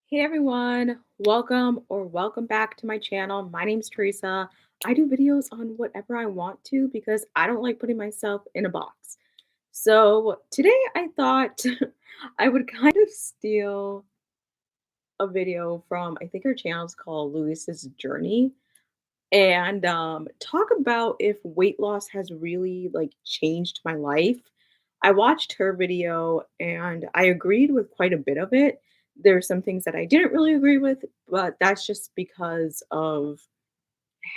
Hey everyone, welcome back to my channel. My name's Teresa. I do videos on whatever I want to because I don't like putting myself in a box. So today I thought I would kind of steal a video from, I think her channel is called Lewis's Journey, and talk about if weight loss has really like changed my life. I watched her video and I agreed with quite a bit of it. There's some things that I didn't really agree with, but that's just because of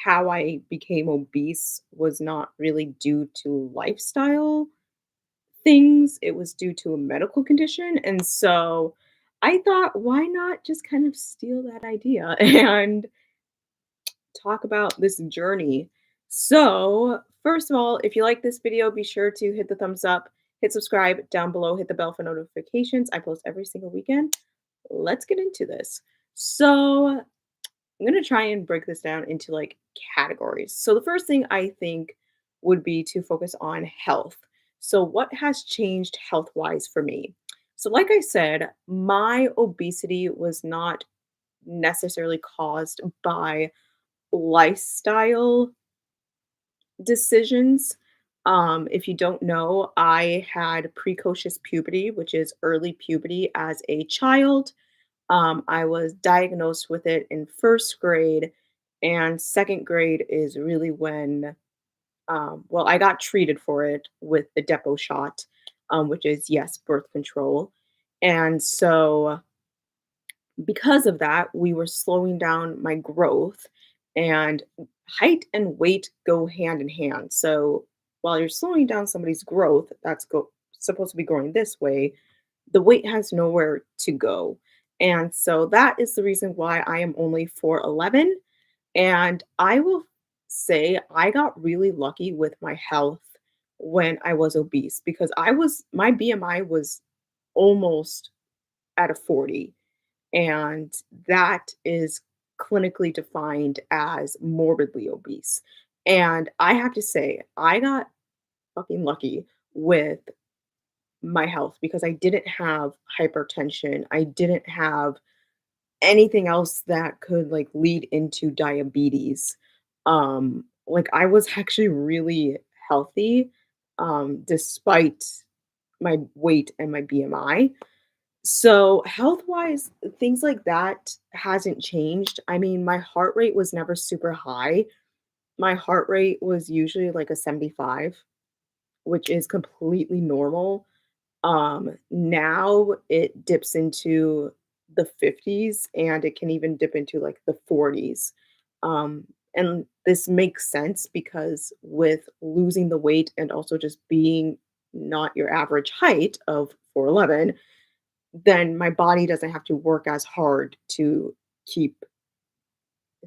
how I became obese was not really due to lifestyle things. It was due to a medical condition. And so I thought, why not just kind of steal that idea and talk about this journey. So, first of all, if you like this video, be sure to hit the thumbs up, hit subscribe down below, hit the bell for notifications. I post every single weekend. Let's get into this. So, I'm going to try and break this down into like categories. So, the first thing I think would be to focus on health. So, what has changed health wise for me? So, like I said, my obesity was not necessarily caused by lifestyle decisions. If you don't know, I had precocious puberty, which is early puberty as a child. I was diagnosed with it in first grade, and second grade is really when, well, I got treated for it with the Depo shot, which is, yes, birth control. And so because of that, we were slowing down my growth, and height and weight go hand in hand. So while you're slowing down somebody's growth, supposed to be growing this way, the weight has nowhere to go. And so that is the reason why I am only 4'11. And I will say I got really lucky with my health when I was obese because my BMI was almost at a 40, and that is clinically defined as morbidly obese. And I have to say, I got fucking lucky with my health because I didn't have hypertension. I didn't have anything else that could like lead into diabetes. Like I was actually really healthy despite my weight and my BMI. So, health-wise, things like that hasn't changed. I mean, my heart rate was never super high. My heart rate was usually like a 75, which is completely normal. Now it dips into the 50s and it can even dip into like the 40s. And this makes sense because with losing the weight and also just being not your average height of 4'11, then my body doesn't have to work as hard to keep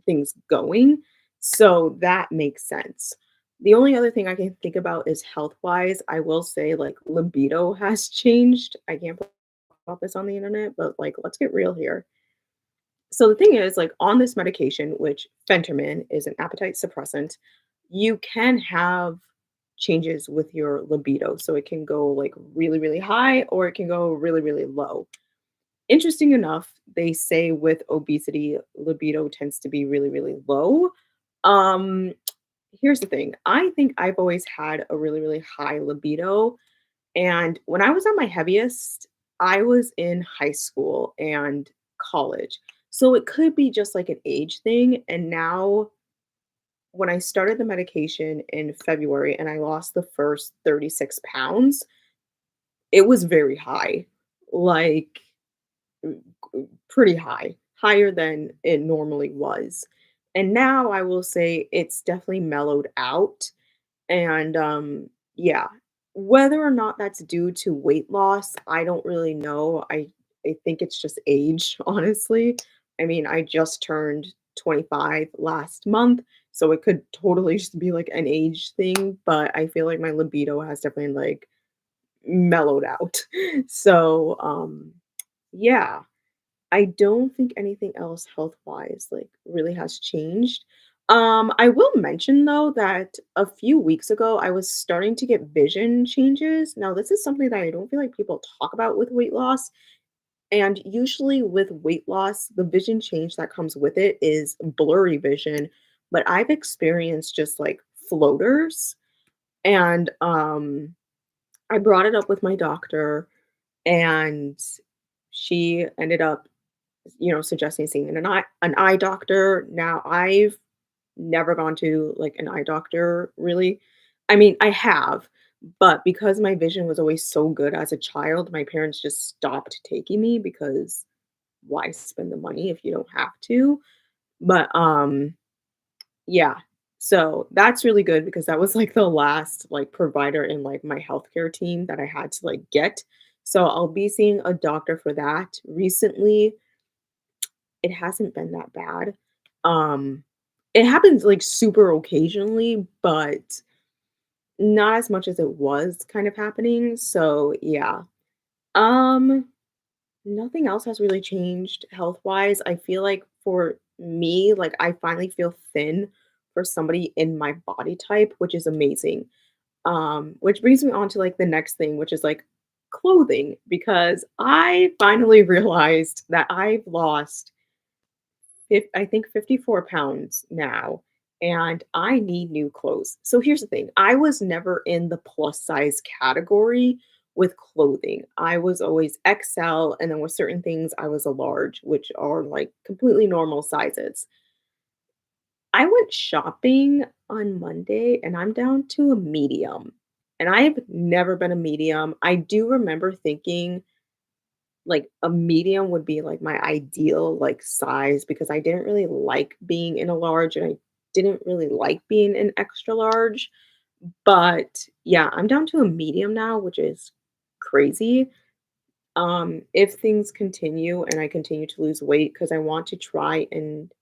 things going. So that makes sense. The only other thing I can think about is health wise. I will say, like, libido has changed. I can't put about this on the internet, but like, let's get real here. So the thing is, like, on this medication, which Phentermin is an appetite suppressant, you can have changes with your libido. So it can go like really, really high or it can go really, really low. Interesting enough, they say with obesity, libido tends to be really, really low. Um, Here's the thing. I think I've always had a really, really high libido. And when I was at my heaviest, I was in high school and college. So it could be just like an age thing. And now, when I started the medication in February and I lost the first 36 pounds, it was very high. Like, pretty high, higher than it normally was. And now I will say it's definitely mellowed out. And yeah, whether or not that's due to weight loss, I don't really know. I think it's just age, honestly. I mean, I just turned 25 last month, so it could totally just be like an age thing, but I feel like my libido has definitely like mellowed out. So, yeah, I don't think anything else health-wise, like, really has changed. I will mention, though, that a few weeks ago, I was starting to get vision changes. Now, this is something that I don't feel like people talk about with weight loss, And usually with weight loss, the vision change that comes with it is blurry vision, but I've experienced just like floaters. And I brought it up with my doctor, and she ended up, suggesting seeing an eye doctor. Now, I've never gone to like an eye doctor really. I mean, I have, but because my vision was always so good as a child, my parents just stopped taking me because why spend the money if you don't have to? But yeah. So that's really good because that was like the last like provider in like my healthcare team that I had to like get. So I'll be seeing a doctor for that. Recently, it hasn't been that bad. Um it happens like super occasionally, but not as much as it was kind of happening. So yeah. Um Nothing else has really changed health-wise. I feel like for me, like, I finally feel thin for somebody in my body type, which is amazing. Which brings me on to, like, the next thing, which is, like, clothing, because I finally realized that I've lost I think 54 pounds now, and I need new clothes. So here's the thing, I was never in the plus size category with clothing. I was always XL, and then with certain things, I was a large, which are like completely normal sizes. I went shopping on Monday and I'm down to a medium. And I've never been a medium. I do remember thinking like a medium would be like my ideal like size because I didn't really like being in a large and I didn't really like being in extra large. But yeah, I'm down to a medium now, which is crazy. If things continue and I continue to lose weight, because I want to try and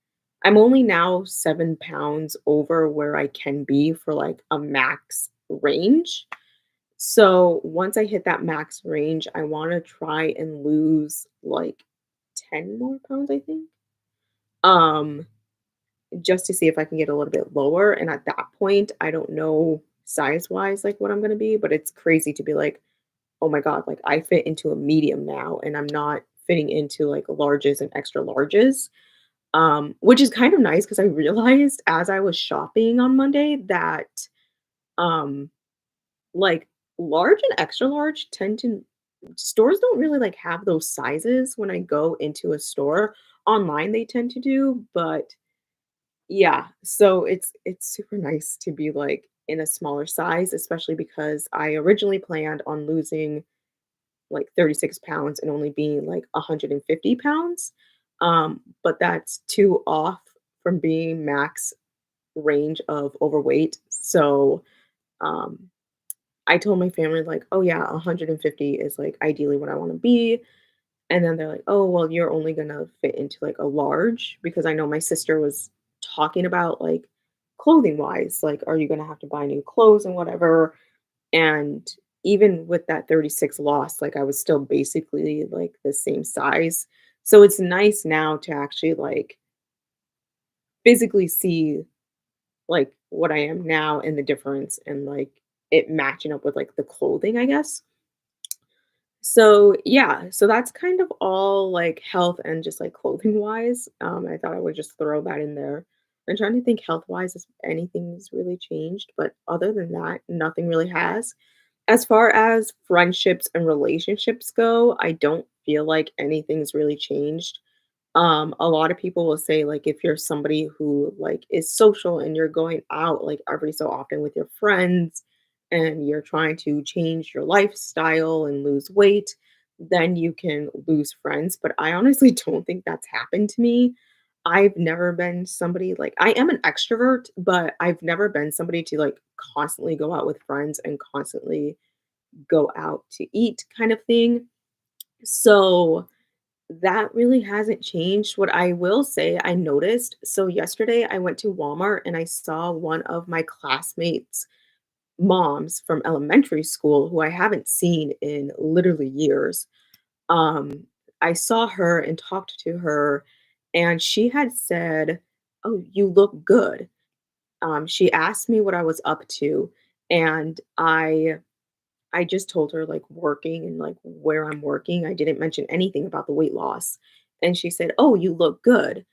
I'm only now 7 pounds over where I can be for like a max range. So once I hit that max range, I want to try and lose like 10 more pounds, I think. Um, just to see if I can get a little bit lower. And at that point, I don't know size wise like what I'm gonna be, but it's crazy to be like, oh my God, like I fit into a medium now and I'm not fitting into like larges and extra larges. Which is kind of nice because I realized as I was shopping on Monday that um like, large and extra large tend to stores don't really, like, have those sizes when I go into a store. Online, they tend to do, but yeah, so it's super nice to be, like, in a smaller size, especially because I originally planned on losing, like, 36 pounds and only being, like, 150 pounds, but that's 2 off from being max range of overweight, so, um I told my family like, "Oh yeah, 150 is like ideally what I want to be." And then they're like, "Oh, well, you're only gonna fit into like a large," because I know my sister was talking about like clothing wise, like, are you gonna have to buy new clothes and whatever? And even with that 36 loss, like I was still basically like the same size. So it's nice now to actually like physically see like what I am now and the difference and like it matching up with like the clothing, I guess. So, yeah, so that's kind of all, like, health and just, like, clothing-wise. I thought I would just throw that in there. I'm trying to think health-wise if anything's really changed, but other than that, nothing really has. As far as friendships and relationships go, I don't feel like anything's really changed. A lot of people will say, like, if you're somebody who, like, is social and you're going out, like, every so often with your friends and you're trying to change your lifestyle and lose weight, then you can lose friends, but I honestly don't think that's happened to me. I've never been somebody like I am an extrovert, but I've never been somebody to, like, constantly go out with friends and constantly go out to eat kind of thing. So that really hasn't changed. What I will say I noticed, so yesterday I went to Walmart and I saw one of my classmates' moms from elementary school who I haven't seen in literally years. Um, I saw her and talked to her, and she had said, "Oh, you look good." She asked me what I was up to, and I I just told her, like, working and, like, where I'm working. I didn't mention anything about the weight loss, and she said, "Oh, you look good."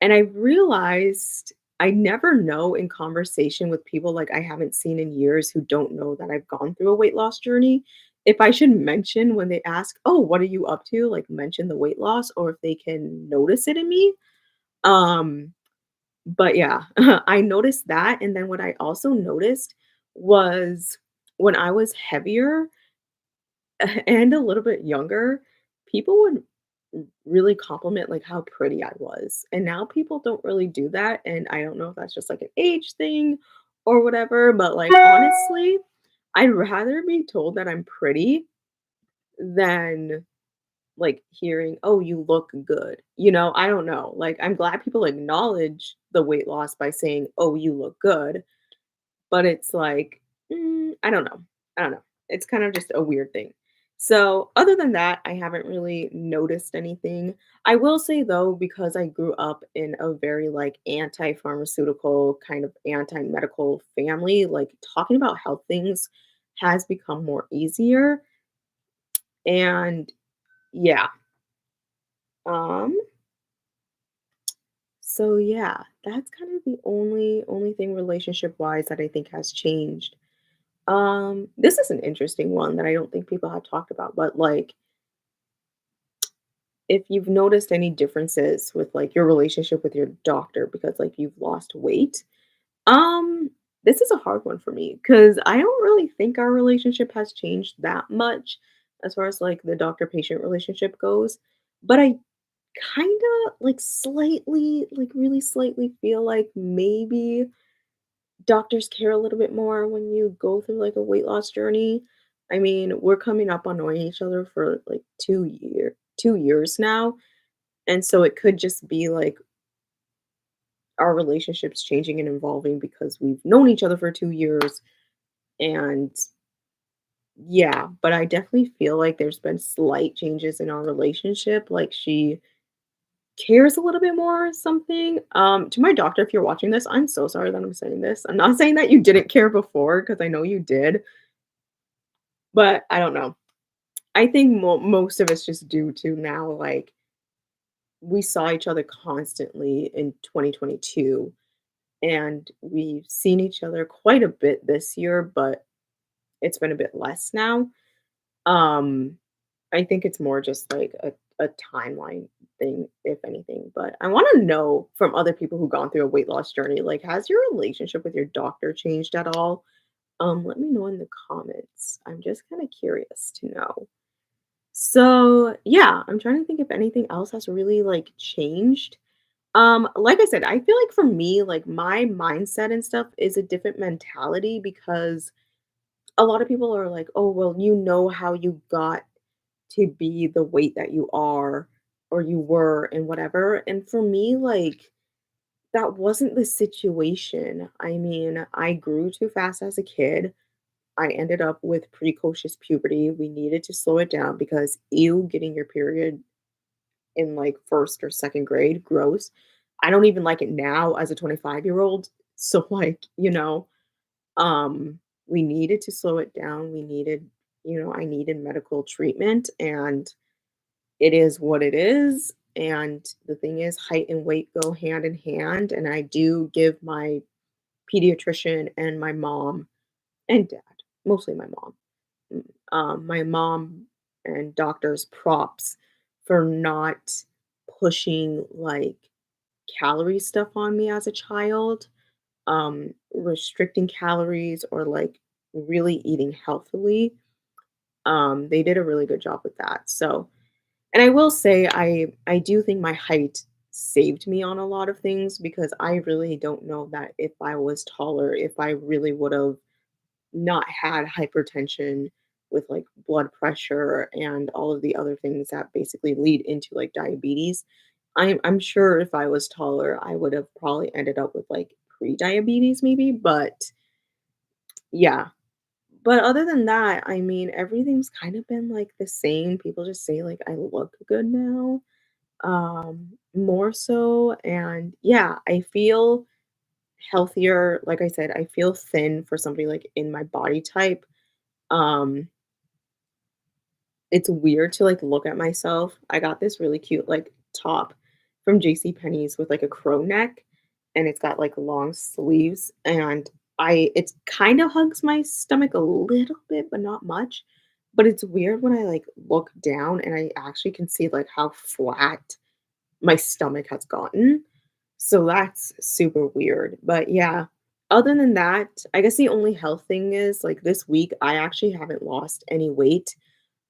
And I realized I never know in conversation with people, like, I haven't seen in years who don't know that I've gone through a weight loss journey, if I should mention when they ask, "Oh, what are you up to?" Like, mention the weight loss or if they can notice it in me. Um, but yeah, I noticed that, and then what I also noticed was when I was heavier and a little bit younger, people would really compliment, like, how pretty I was, and now people don't really do that, and I don't know if that's just, like, an age thing or whatever, but, like, honestly, I'd rather be told that I'm pretty than, like, hearing, "Oh, you look good." I don't know, like, I'm glad people acknowledge the weight loss by saying, "Oh, you look good," but it's like, I don't know. I don't know. It's kind of just a weird thing. So, other than that, I haven't really noticed anything. I will say though, because I grew up in a very like anti-pharmaceutical, kind of anti-medical family, like talking about health things has become more easier. And yeah. Um, so yeah, that's kind of the only thing relationship wise that I think has changed. This is an interesting one that I don't think people have talked about, but like if you've noticed any differences with like your relationship with your doctor because like you've lost weight. Um, this is a hard one for me because I don't really think our relationship has changed that much as far as like the doctor-patient relationship goes. But I kind of like slightly, like really slightly feel like maybe doctors care a little bit more when you go through like a weight loss journey. I mean, we're coming up on knowing each other for like 2 years now. And so it could just be like our relationships changing and evolving because we've known each other for 2 years. And yeah, but I definitely feel like there's been slight changes in our relationship. Like she cares a little bit more or something. To my doctor, if you're watching this, I'm so sorry that I'm saying this. I'm not saying that you didn't care before because I know you did, but I don't know. I think most of it's just due to now, like, we saw each other constantly in 2022, and we've seen each other quite a bit this year, but it's been a bit less now. Um, I think it's more just like a timeline thing, if anything. But I want to know from other people who've gone through a weight loss journey, like, has your relationship with your doctor changed at all? Let me know in the comments. I'm just kind of curious to know. So, yeah, I'm trying to think if anything else has really, like, changed. Like I said, I feel like for me, like, my mindset and stuff is a different mentality because a lot of people are like, "Oh, well, you know how you got to be the weight that you are or you were and whatever." And for me, like, that wasn't the situation. I mean, I grew too fast as a kid. I ended up with precocious puberty. We needed to slow it down because ew, getting your period in like first or second grade, gross. I don't even like it now as a 25-year-old. So like, we needed to slow it down. I needed medical treatment and it is what it is. And the thing is height and weight go hand in hand. And I do give my pediatrician and my mom and dad, mostly my mom and doctors props for not pushing like calorie stuff on me as a child, restricting calories or like really eating healthily. They did a really good job with that. So, and I will say I do think my height saved me on a lot of things because I really don't know that if I was taller, if I really would have not had hypertension with like blood pressure and all of the other things that basically lead into like diabetes. I'm sure if I was taller, I would have probably ended up with like pre-diabetes maybe, but yeah. But other than that, I mean, everything's kind of been like the same. People just say like I look good now. More so and yeah, I feel healthier. Like I said, I feel thin for somebody like in my body type. it's weird to, like, look at myself. I got this really cute, like, top from JCPenney's with, like, a crow neck, and it's got, like, long sleeves, and I it kinda hugs my stomach a little bit, but not much. But it's weird when I, like, look down and I actually can see, like, how flat my stomach has gotten. So that's super weird. But yeah, other than that, I guess the only health thing is, like, this week, I actually haven't lost any weight.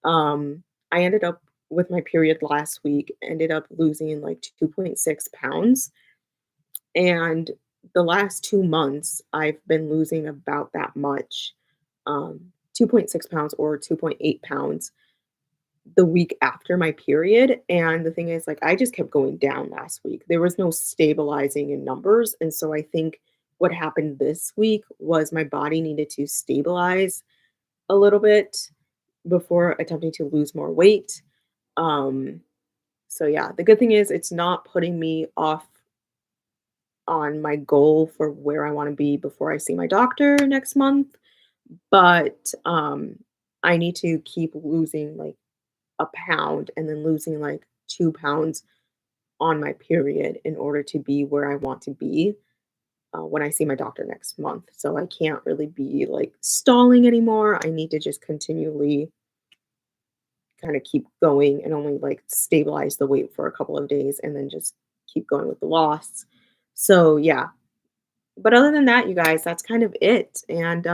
I ended up with my period last week, ended up losing like 2.6 pounds. And the last 2 months, I've been losing about that much 2.6 pounds or 2.8 pounds the week after my period. And the thing is, like, I just kept going down last week. There was no stabilizing in numbers. And so I think what happened this week was my body needed to stabilize a little bit before attempting to lose more weight. Um, so yeah, the good thing is it's not putting me off on my goal for where I want to be before I see my doctor next month, but I need to keep losing like a pound and then losing like 2 pounds on my period in order to be where I want to be when I see my doctor next month. So I can't really be like stalling anymore. I need to just continually kind of keep going and only like stabilize the weight for a couple of days and then just keep going with the loss. So yeah. But other than that, you guys, that's kind of it. And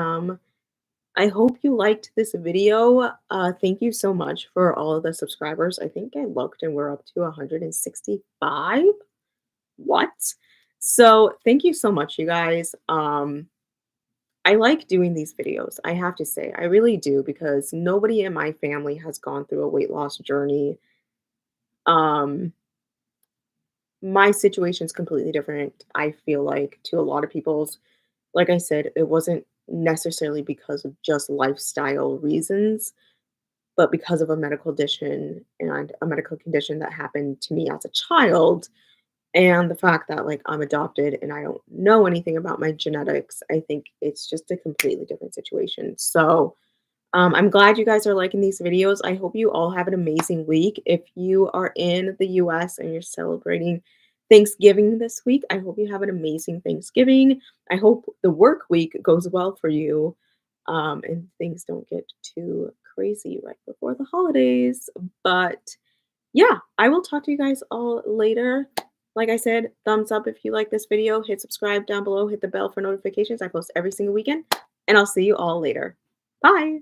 I hope you liked this video. Thank you so much for all of the subscribers. I think I looked and we're up to 165. What? So thank you so much, you guys. I like doing these videos, I have to say. I really do because nobody in my family has gone through a weight loss journey. Um, my situation is completely different, I feel like, to a lot of people's. Like I said, it wasn't necessarily because of just lifestyle reasons, but because of a medical condition that happened to me as a child. And the fact that, like, I'm adopted and I don't know anything about my genetics, I think it's just a completely different situation. So, I'm glad you guys are liking these videos. I hope you all have an amazing week. If you are in the US and you're celebrating Thanksgiving this week, I hope you have an amazing Thanksgiving. I hope the work week goes well for you, and things don't get too crazy right before the holidays. But yeah, I will talk to you guys all later. Like I said, thumbs up if you like this video, hit subscribe down below, hit the bell for notifications. I post every single weekend, and I'll see you all later. Bye.